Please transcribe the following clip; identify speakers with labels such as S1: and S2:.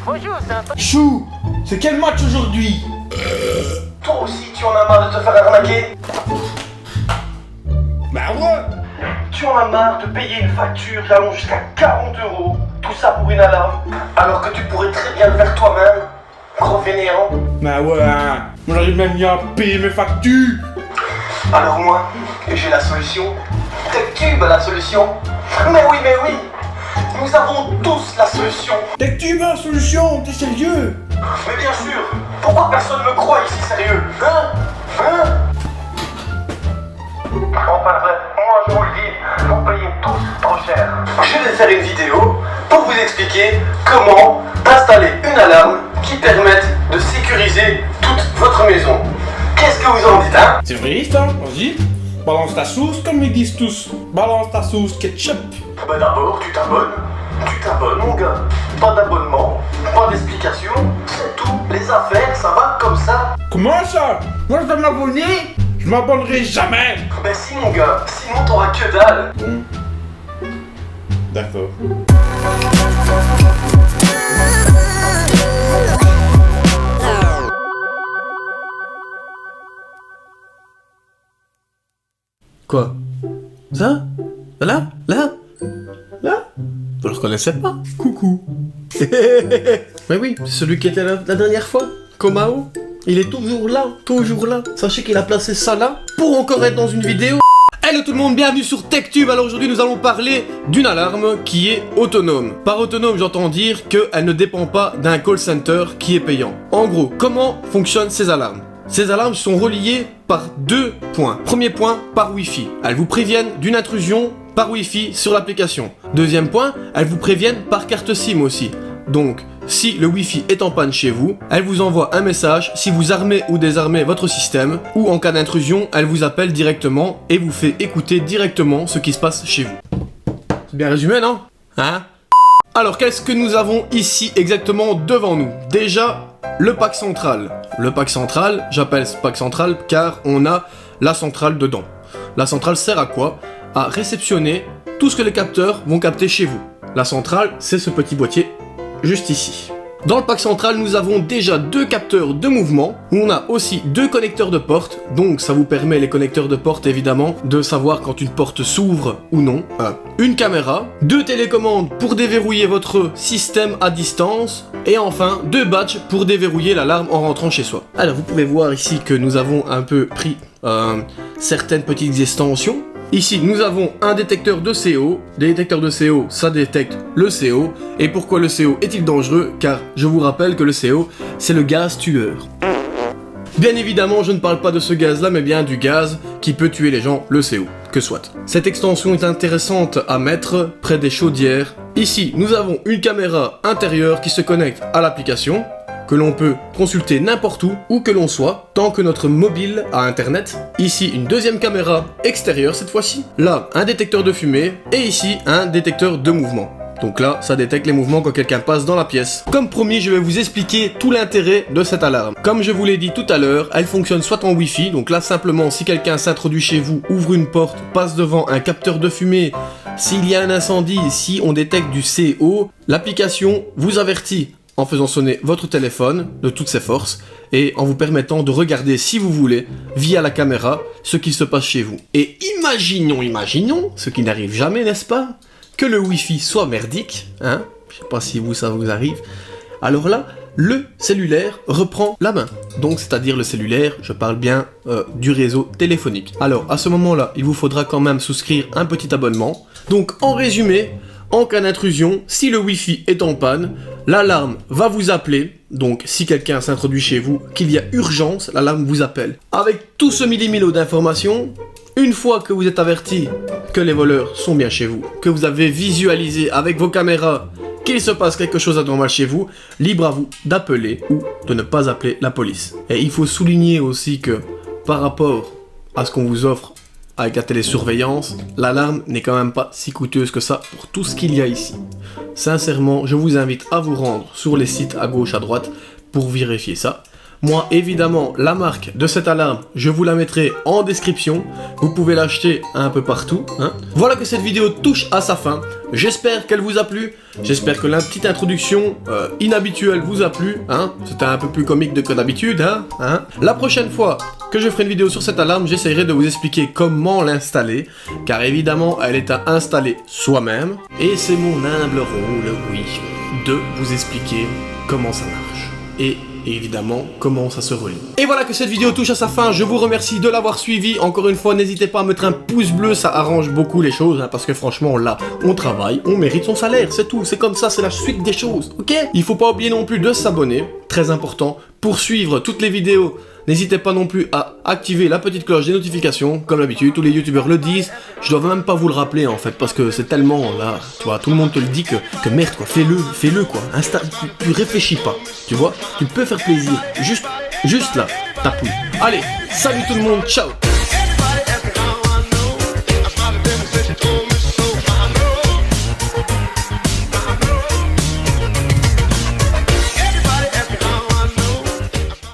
S1: Bonjour, c'est un...
S2: Chou, c'est quel match aujourd'hui?
S3: Toi aussi, tu en as marre de te faire arnaquer?
S2: Bah ouais.
S3: Tu en as marre de payer une facture qui allonge jusqu'à 40 €, tout ça pour une alarme, alors que tu pourrais très bien le faire toi-même, gros fainéant.
S2: Bah ouais, hein. Moi j'arrive même bien à payer mes factures.
S3: Alors moi, j'ai la solution. TechTube a la solution. Mais oui, nous avons tous la solution.
S2: Dès que tu veux la solution, t'es sérieux?
S3: Mais bien sûr, pourquoi personne me croit ici sérieux? Enfin bref, moi je vous le dis, vous payez tous trop cher. Je vais faire une vidéo pour vous expliquer comment installer une alarme qui permette de sécuriser toute votre maison. Qu'est-ce que vous en dites, hein?
S2: C'est vrai ça, vas-y. Balance ta sauce comme ils disent tous. Balance ta sauce ketchup.
S3: Bah d'abord, tu t'abonnes mon gars. Pas d'abonnement, pas d'explication, c'est tout. Les affaires, ça va comme ça.
S2: Comment ça? Moi je dois m'abonner? Je m'abonnerai jamais.
S3: Ben si mon gars, sinon t'auras que dalle.
S2: D'accord.
S4: Quoi? Ça? Là? Vous le reconnaissez pas? Coucou. Mais oui, c'est celui qui était là la dernière fois. Komao. Il est toujours là. Sachez qu'il a placé ça là pour encore être dans une vidéo. Hello tout le monde, bienvenue sur TechTube. Alors aujourd'hui nous allons parler d'une alarme qui est autonome. Par autonome j'entends dire qu'elle ne dépend pas d'un call center qui est payant. En gros, comment fonctionnent ces alarmes? Ces alarmes sont reliées par deux points. Premier point, par Wi-Fi. Elles vous préviennent d'une intrusion par Wi-Fi sur l'application. Deuxième point, elles vous préviennent par carte SIM aussi. Donc, si le Wi-Fi est en panne chez vous, elle vous envoie un message si vous armez ou désarmez votre système, ou en cas d'intrusion, elle vous appelle directement et vous fait écouter directement ce qui se passe chez vous. C'est bien résumé, non? Hein? Alors, qu'est-ce que nous avons ici exactement devant nous? Déjà, le pack central. Le pack central, j'appelle ce pack central car on a la centrale dedans. La centrale sert à quoi? À réceptionner tout ce que les capteurs vont capter chez vous. La centrale, c'est ce petit boîtier juste ici. Dans le pack central, nous avons déjà deux capteurs de mouvement. On a aussi deux connecteurs de porte. Donc ça vous permet, les connecteurs de porte évidemment, de savoir quand une porte s'ouvre ou non. Une caméra, deux télécommandes pour déverrouiller votre système à distance. Et enfin, deux badges pour déverrouiller l'alarme en rentrant chez soi. Alors vous pouvez voir ici que nous avons un peu pris certaines petites extensions. Ici, nous avons un détecteur de CO. Des détecteurs de CO, ça détecte le CO. Et pourquoi le CO est-il dangereux? Car je vous rappelle que le CO, c'est le gaz tueur. Bien évidemment, je ne parle pas de ce gaz-là, mais bien du gaz qui peut tuer les gens, le CO. Que soit. Cette extension est intéressante à mettre près des chaudières. Ici, nous avons une caméra intérieure qui se connecte à l'application, que l'on peut consulter n'importe où que l'on soit, tant que notre mobile a internet. Ici, une deuxième caméra extérieure cette fois-ci. Là, un détecteur de fumée. Et ici, un détecteur de mouvement. Donc là, ça détecte les mouvements quand quelqu'un passe dans la pièce. Comme promis, je vais vous expliquer tout l'intérêt de cette alarme. Comme je vous l'ai dit tout à l'heure, elle fonctionne soit en Wi-Fi, donc là simplement si quelqu'un s'introduit chez vous, ouvre une porte, passe devant un capteur de fumée, s'il y a un incendie, si on détecte du CO, l'application vous avertit en faisant sonner votre téléphone de toutes ses forces et en vous permettant de regarder si vous voulez, via la caméra, ce qui se passe chez vous. Et imaginons, ce qui n'arrive jamais, n'est-ce pas? Que le Wi-Fi soit merdique, hein? Je sais pas si vous, ça vous arrive. Alors là, le cellulaire reprend la main. Donc, c'est-à-dire le cellulaire, je parle bien du réseau téléphonique. Alors, à ce moment-là, il vous faudra quand même souscrire un petit abonnement. Donc, en résumé, en cas d'intrusion, si le Wi-Fi est en panne, l'alarme va vous appeler. Donc, si quelqu'un s'introduit chez vous, qu'il y a urgence, l'alarme vous appelle. Avec tout ce millimilo d'informations, une fois que vous êtes averti que les voleurs sont bien chez vous, que vous avez visualisé avec vos caméras qu'il se passe quelque chose d'anormal chez vous, libre à vous d'appeler ou de ne pas appeler la police. Et il faut souligner aussi que par rapport à ce qu'on vous offre avec la télésurveillance, l'alarme n'est quand même pas si coûteuse que ça pour tout ce qu'il y a ici. Sincèrement, je vous invite à vous rendre sur les sites à gauche, à droite pour vérifier ça. Moi, évidemment, la marque de cette alarme, je vous la mettrai en description. Vous pouvez l'acheter un peu partout. Hein. Voilà que cette vidéo touche à sa fin. J'espère qu'elle vous a plu. J'espère que la petite introduction inhabituelle vous a plu. Hein. C'était un peu plus comique que d'habitude. Hein. La prochaine fois que je ferai une vidéo sur cette alarme, j'essaierai de vous expliquer comment l'installer. Car évidemment, elle est à installer soi-même. Et c'est mon humble rôle, oui, de vous expliquer comment ça marche. Et évidemment, comment ça se relie. Et voilà que cette vidéo touche à sa fin. Je vous remercie de l'avoir suivi. Encore une fois, n'hésitez pas à mettre un pouce bleu. Ça arrange beaucoup les choses. Hein, parce que franchement, là, on travaille. On mérite son salaire. C'est tout. C'est comme ça. C'est la suite des choses. Ok? Il faut pas oublier non plus de s'abonner. Très important. Pour suivre toutes les vidéos, n'hésitez pas non plus à activer la petite cloche des notifications. Comme d'habitude, tous les youtubeurs le disent. Je dois même pas vous le rappeler en fait. Parce que c'est tellement là. Tu vois, tout le monde te le dit que merde quoi. Fais-le quoi. Tu réfléchis pas. Tu vois? Tu peux faire plaisir. Juste là. Ta pouille. Allez, salut tout le monde. Ciao.